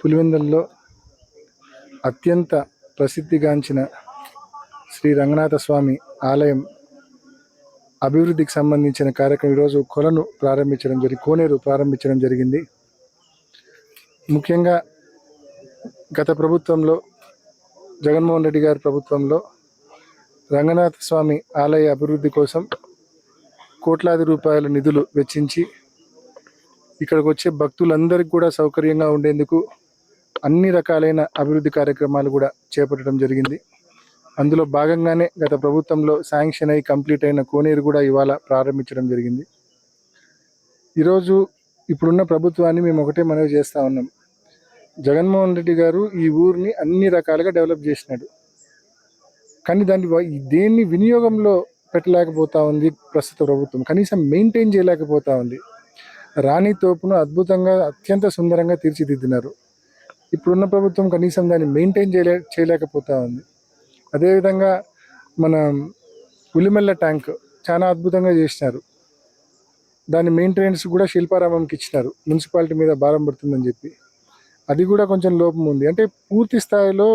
పులివెందులలో అత్యంత ప్రసిద్ధిగాంచిన శ్రీ రంగనాథ స్వామి ఆలయం అభివృద్ధికి సంబంధించిన కార్యక్రమం ఈరోజు కోనేరు ప్రారంభించడం జరిగింది. ముఖ్యంగా గత ప్రభుత్వంలో జగన్మోహన్ రెడ్డి గారి ప్రభుత్వంలో రంగనాథ స్వామి ఆలయ అభివృద్ధి కోసం కోట్లాది రూపాయల నిధులు వెచ్చించి ఇక్కడికి వచ్చే భక్తులందరికీ కూడా సౌకర్యంగా ఉండేందుకు అన్ని రకాలైన అభివృద్ధి కార్యక్రమాలు కూడా చేపట్టడం జరిగింది. అందులో భాగంగానే గత ప్రభుత్వంలో శాంక్షన్ అయి కంప్లీట్ అయిన కోనేరు కూడా ఇవాళ ప్రారంభించడం జరిగింది. ఈరోజు ఇప్పుడున్న ప్రభుత్వాన్ని మేము ఒకటే మనవి చేస్తూ ఉన్నాం. జగన్మోహన్ రెడ్డి గారు ఈ ఊరిని అన్ని రకాలుగా డెవలప్ చేసినాడు, కానీ దేన్ని వినియోగంలో పెట్టలేకపోతా ఉంది ప్రస్తుత ప్రభుత్వం. కనీసం మెయింటైన్ చేయలేకపోతా ఉంది. రాణి తోపును అద్భుతంగా అత్యంత సుందరంగా తీర్చిదిద్దినారు. ఇప్పుడున్న ప్రభుత్వం కనీసం దాన్ని మెయింటైన్ చేయలేకపోతా ఉంది. అదేవిధంగా మన ఉలిమెల్ల ట్యాంక్ చాలా అద్భుతంగా చేసినారు. దాని మెయింటెనెన్స్ కూడా శిల్పారామంకి ఇచ్చినారు, మున్సిపాలిటీ మీద భారం పడుతుందని చెప్పి. అది కూడా కొంచెం లోపం ఉంది. అంటే పూర్తి స్థాయిలో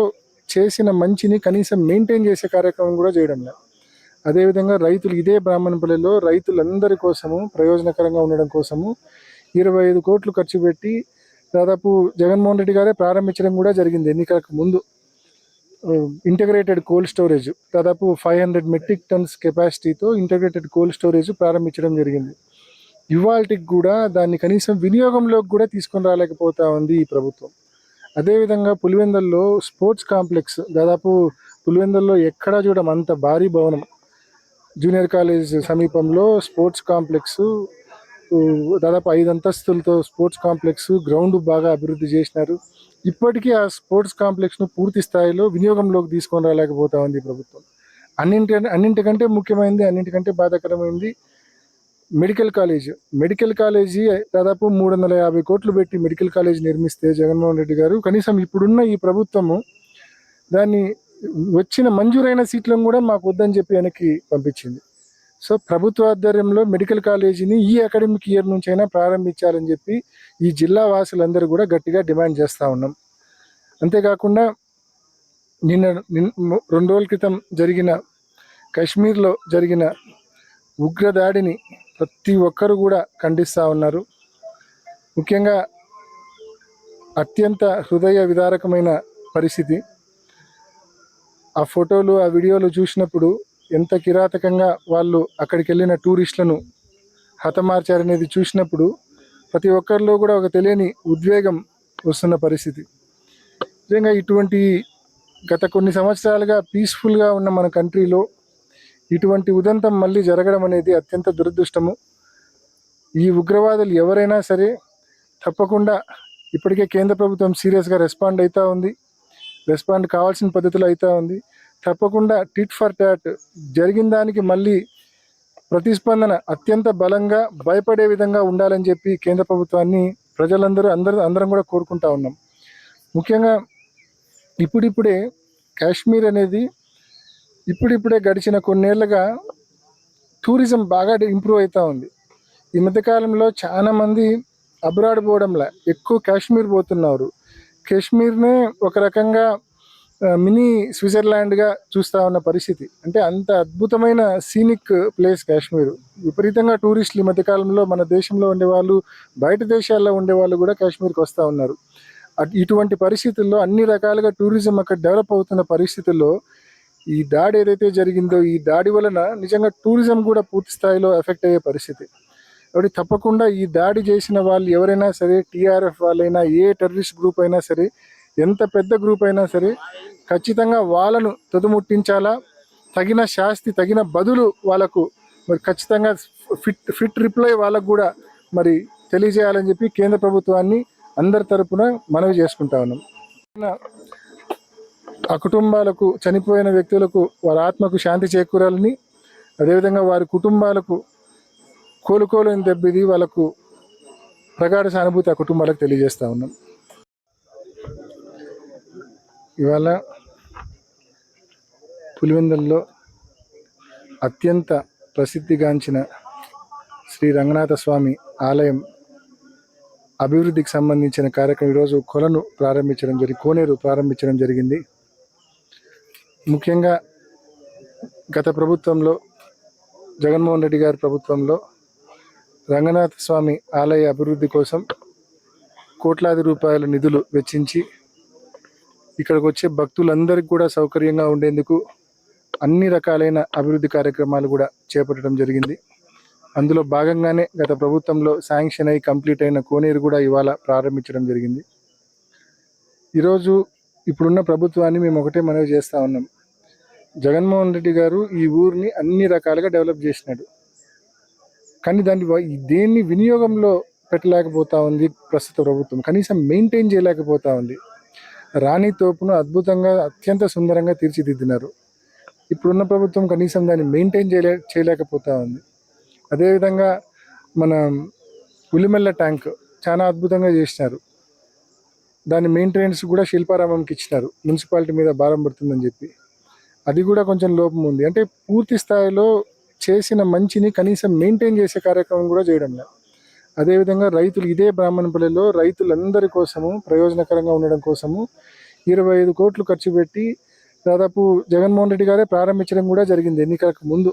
చేసిన మంచిని కనీసం మెయింటైన్ చేసే కార్యక్రమం కూడా చేయడం లేదు. అదేవిధంగా రైతులు, ఇదే బ్రాహ్మణపల్లిలో రైతులందరి కోసము ప్రయోజనకరంగా ఉండడం కోసము 25 కోట్లు ఖర్చు పెట్టి దాదాపు జగన్మోహన్ రెడ్డి గారే ప్రారంభించడం కూడా జరిగింది. ఎన్నికలకు ముందు ఇంటిగ్రేటెడ్ కోల్డ్ స్టోరేజ్ దాదాపు 500 మెట్రిక్ టన్స్ కెపాసిటీతో ఇంటిగ్రేటెడ్ కోల్డ్ స్టోరేజ్ ప్రారంభించడం జరిగింది. ఇవాళకి కూడా దాన్ని కనీసం వినియోగంలోకి కూడా తీసుకొని రాలేకపోతా ఉంది ఈ ప్రభుత్వం. అదేవిధంగా పులివెందులలో స్పోర్ట్స్ కాంప్లెక్స్, దాదాపు పులివెందులలో ఎక్కడా చూడడం అంత భారీ భవనం, జూనియర్ కాలేజ్ సమీపంలో స్పోర్ట్స్ కాంప్లెక్స్, దాదాపు 5 అంతస్తులతో స్పోర్ట్స్ కాంప్లెక్స్, గ్రౌండ్ బాగా అభివృద్ధి చేసినారు. ఇప్పటికీ ఆ స్పోర్ట్స్ కాంప్లెక్స్ను పూర్తి స్థాయిలో వినియోగంలోకి తీసుకొని రాలేకపోతా ఉంది ప్రభుత్వం. అన్నింటికంటే ముఖ్యమైనది, అన్నింటికంటే బాధాకరమైంది మెడికల్ కాలేజీ దాదాపు 350 కోట్లు పెట్టి మెడికల్ కాలేజీ నిర్మిస్తే జగన్మోహన్ రెడ్డి గారు కనీసం ఇప్పుడున్న ఈ ప్రభుత్వము దాన్ని వచ్చిన మంజూరైన సీట్లను కూడా మాకు వద్దని చెప్పి వెనక్కి పంపించింది. సో ప్రభుత్వ ఆధ్వర్యంలో మెడికల్ కాలేజీని ఈ అకాడమిక్ ఇయర్ నుంచి అయినా ప్రారంభించాలని చెప్పి ఈ జిల్లా వాసులందరూ కూడా గట్టిగా డిమాండ్ చేస్తూ ఉన్నాం. అంతేకాకుండా నిన్న 2 రోజుల క్రితం జరిగిన కాశ్మీర్లో జరిగిన ఉగ్రదాడిని ప్రతి ఒక్కరు కూడా ఖండిస్తూ ఉన్నారు. ముఖ్యంగా అత్యంత హృదయ విదారకమైన పరిస్థితి. ఆ ఫోటోలు, ఆ వీడియోలు చూసినప్పుడు ఎంత కిరాతకంగా వాళ్ళు అక్కడికి వెళ్ళిన టూరిస్టులను హతమార్చారనేది చూసినప్పుడు ప్రతి ఒక్కరిలో కూడా ఒక తెలియని ఉద్వేగం వస్తున్న పరిస్థితి. నిజంగా ఇటువంటి గత కొన్ని సంవత్సరాలుగా పీస్ఫుల్గా ఉన్న మన కంట్రీలో ఇటువంటి ఉదంతం మళ్ళీ జరగడం అనేది అత్యంత దురదృష్టము. ఈ ఉగ్రవాదులు ఎవరైనా సరే తప్పకుండా, ఇప్పటికే కేంద్ర ప్రభుత్వం సీరియస్గా రెస్పాండ్ కావాల్సిన పద్ధతిలో అవుతూ ఉంది. తప్పకుండా టిట్ ఫర్ టాట్ జరిగిన దానికి మళ్ళీ ప్రతిస్పందన అత్యంత బలంగా భయపడే విధంగా ఉండాలని చెప్పి కేంద్ర ప్రభుత్వాన్ని అందరం కూడా కోరుకుంటా ఉన్నాం. ముఖ్యంగా ఇప్పుడిప్పుడే కాశ్మీర్ అనేది ఇప్పుడిప్పుడే గడిచిన కొన్నేళ్లుగా టూరిజం బాగా ఇంప్రూవ్ అవుతూ ఉంది. ఈ మధ్యకాలంలో చాలామంది అబ్రాడ్ పోవడంలా ఎక్కువ కాశ్మీర్ పోతున్నారు. కాశ్మీర్నే ఒక రకంగా మినీ స్విట్జర్లాండ్గా చూస్తూ ఉన్న పరిస్థితి. అంటే అంత అద్భుతమైన సీనిక్ ప్లేస్ కాశ్మీర్. విపరీతంగా టూరిస్టులు ఈ మధ్యకాలంలో మన దేశంలో ఉండేవాళ్ళు, బయట దేశాల్లో ఉండేవాళ్ళు కూడా కాశ్మీర్కి వస్తూ ఉన్నారు. ఇటువంటి పరిస్థితుల్లో అన్ని రకాలుగా టూరిజం అక్కడ డెవలప్ అవుతున్న పరిస్థితుల్లో ఈ దాడి ఏదైతే జరిగిందో, ఈ దాడి వలన నిజంగా టూరిజం కూడా పూర్తి స్థాయిలో ఎఫెక్ట్ అయ్యే పరిస్థితి. కాబట్టి తప్పకుండా ఈ దాడి చేసిన వాళ్ళు ఎవరైనా సరే, టీఆర్ఎఫ్ వాళ్ళైనా, ఏ టెర్రరిస్ట్ గ్రూప్ అయినా సరే, ఎంత పెద్ద గ్రూప్ అయినా సరే, ఖచ్చితంగా వాళ్ళను తుదముట్టించాలా. తగిన శాస్తి, తగిన బదులు వాళ్ళకు మరి ఖచ్చితంగా ఫిట్ రిప్లై వాళ్ళకు కూడా మరి తెలియజేయాలని చెప్పి కేంద్ర ప్రభుత్వాన్ని అందరి తరపున మనవి చేసుకుంటా ఉన్నాం. ఆ కుటుంబాలకు, చనిపోయిన వ్యక్తులకు వారి ఆత్మకు శాంతి చేకూరాలని, అదేవిధంగా వారి కుటుంబాలకు కోలుకోలేని దెబ్బది వాళ్ళకు ప్రగాఢ సానుభూతి ఆ కుటుంబాలకు తెలియజేస్తూ ఉన్నాం. ఇవాళ పులివెందులలో అత్యంత ప్రసిద్ధిగాంచిన శ్రీ రంగనాథ స్వామి ఆలయం అభివృద్ధికి సంబంధించిన కార్యక్రమం ఈరోజు కోనేరు ప్రారంభించడం జరిగింది. ముఖ్యంగా గత ప్రభుత్వంలో జగన్మోహన్ రెడ్డి గారి ప్రభుత్వంలో రంగనాథ స్వామి ఆలయ అభివృద్ధి కోసం కోట్లాది రూపాయల నిధులు వెచ్చించి ఇక్కడికి వచ్చే భక్తులందరికీ కూడా సౌకర్యంగా ఉండేందుకు అన్ని రకాలైన అభివృద్ధి కార్యక్రమాలు కూడా చేపట్టడం జరిగింది. అందులో భాగంగానే గత ప్రభుత్వంలో శాంక్షన్ అయి కంప్లీట్ అయిన కోనేరు కూడా ఇవాళ ప్రారంభించడం జరిగింది. ఈరోజు ఇప్పుడున్న ప్రభుత్వాన్ని మేము ఒకటే మనవి చేస్తూ ఉన్నాం. జగన్మోహన్ రెడ్డి గారు ఈ ఊరిని అన్ని రకాలుగా డెవలప్ చేసినాడు, కానీ దేన్ని వినియోగంలో పెట్టలేకపోతా ఉంది ప్రస్తుత ప్రభుత్వం. కనీసం మెయింటైన్ చేయలేకపోతా ఉంది. రాణి తోపును అద్భుతంగా అత్యంత సుందరంగా తీర్చిదిద్దినారు. ఇప్పుడున్న ప్రభుత్వం కనీసం దాన్ని మెయింటైన్ చేయలేకపోతా ఉంది. అదేవిధంగా మన ఉలిమెల్ల ట్యాంక్ చాలా అద్భుతంగా చేసినారు. దాని మెయింటెనెన్స్ కూడా శిల్పారామంకి ఇచ్చినారు, మున్సిపాలిటీ మీద భారం పడుతుందని చెప్పి. అది కూడా కొంచెం లోపం ఉంది. అంటే పూర్తి స్థాయిలో చేసిన మంచిని కనీసం మెయింటైన్ చేసే కార్యక్రమం కూడా చేయడం లేదు. అదేవిధంగా రైతులు, ఇదే బ్రాహ్మణపల్లిలో రైతులందరి కోసము ప్రయోజనకరంగా ఉండడం కోసము 25 కోట్లు ఖర్చు పెట్టి దాదాపు జగన్మోహన్ రెడ్డి గారే ప్రారంభించడం కూడా జరిగింది. ఎన్నికలకు ముందు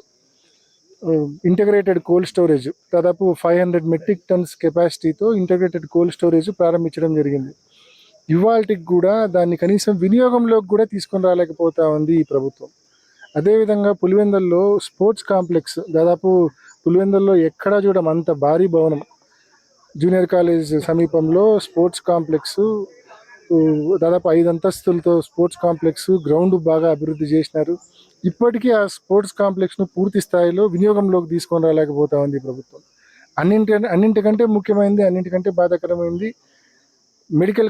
ఇంటిగ్రేటెడ్ కోల్డ్ స్టోరేజ్ దాదాపు 500 మెట్రిక్ టన్స్ కెపాసిటీతో ఇంటిగ్రేటెడ్ కోల్డ్ స్టోరేజ్ ప్రారంభించడం జరిగింది. ఇవాళకి కూడా దాన్ని కనీసం వినియోగంలోకి కూడా తీసుకొని రాలేకపోతా ఉంది ఈ ప్రభుత్వం. అదేవిధంగా పులివెందుల్లో స్పోర్ట్స్ కాంప్లెక్స్, దాదాపు పులివెందుల్లో ఎక్కడా చూడడం అంత భారీ భవనం, జూనియర్ కాలేజ్ సమీపంలో స్పోర్ట్స్ కాంప్లెక్స్, దాదాపు 5 అంతస్తులతో స్పోర్ట్స్ కాంప్లెక్స్, గ్రౌండ్ బాగా అభివృద్ధి చేసినారు. ఇప్పటికీ ఆ స్పోర్ట్స్ కాంప్లెక్స్ను పూర్తి స్థాయిలో వినియోగంలోకి తీసుకొని రాలేకపోతా ఉంది ప్రభుత్వం. అన్నింటికంటే ముఖ్యమైనది, అన్నింటికంటే బాధాకరమైనది మెడికల్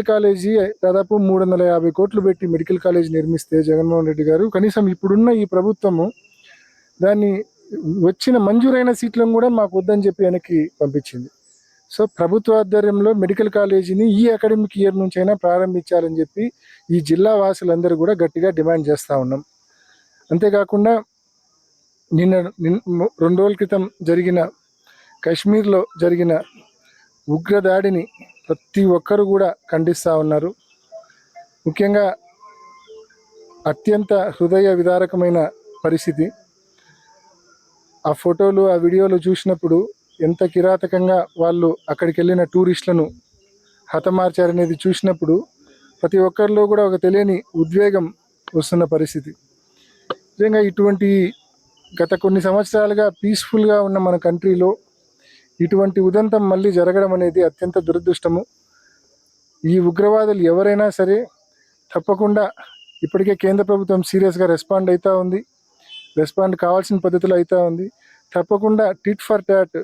కాలేజీ దాదాపు 350 కోట్లు పెట్టి మెడికల్ కాలేజీ నిర్మిస్తే జగన్మోహన్ రెడ్డి గారు కనీసం ఇప్పుడున్న ఈ ప్రభుత్వము దాన్ని వచ్చిన మంజూరైన సీట్లను కూడా మాకు వద్దని చెప్పి వెనక్కి పంపించింది. సో ప్రభుత్వ ఆధ్వర్యంలో మెడికల్ కాలేజీని ఈ అకాడమిక్ ఇయర్ నుంచి అయినా ప్రారంభించాలని చెప్పి ఈ జిల్లా వాసులందరూ కూడా గట్టిగా డిమాండ్ చేస్తూ ఉన్నాం. అంతేకాకుండా నిన్న 2 రోజుల క్రితం జరిగిన కాశ్మీర్లో జరిగిన ఉగ్రదాడిని ప్రతి ఒక్కరు కూడా ఖండిస్తూ ఉన్నారు. ముఖ్యంగా అత్యంత హృదయ విదారకమైన పరిస్థితి. ఆ ఫోటోలు, ఆ వీడియోలు చూసినప్పుడు ఎంత కిరాతకంగా వాళ్ళు అక్కడికి వెళ్ళిన టూరిస్టులను హతమార్చారనేది చూసినప్పుడు ప్రతి ఒక్కరిలో కూడా ఒక తెలియని ఉద్వేగం వస్తున్న పరిస్థితి. నిజంగా ఇటువంటి గత కొన్ని సంవత్సరాలుగా పీస్ఫుల్గా ఉన్న మన కంట్రీలో ఇటువంటి ఉదంతం మళ్ళీ జరగడం అనేది అత్యంత దురదృష్టము. ఈ ఉగ్రవాదులు ఎవరైనా సరే తప్పకుండా, ఇప్పటికే కేంద్ర ప్రభుత్వం సీరియస్గా రెస్పాండ్ కావాల్సిన పద్ధతిలో అవుతూ ఉంది. తప్పకుండా టిట్ ఫర్ టాట్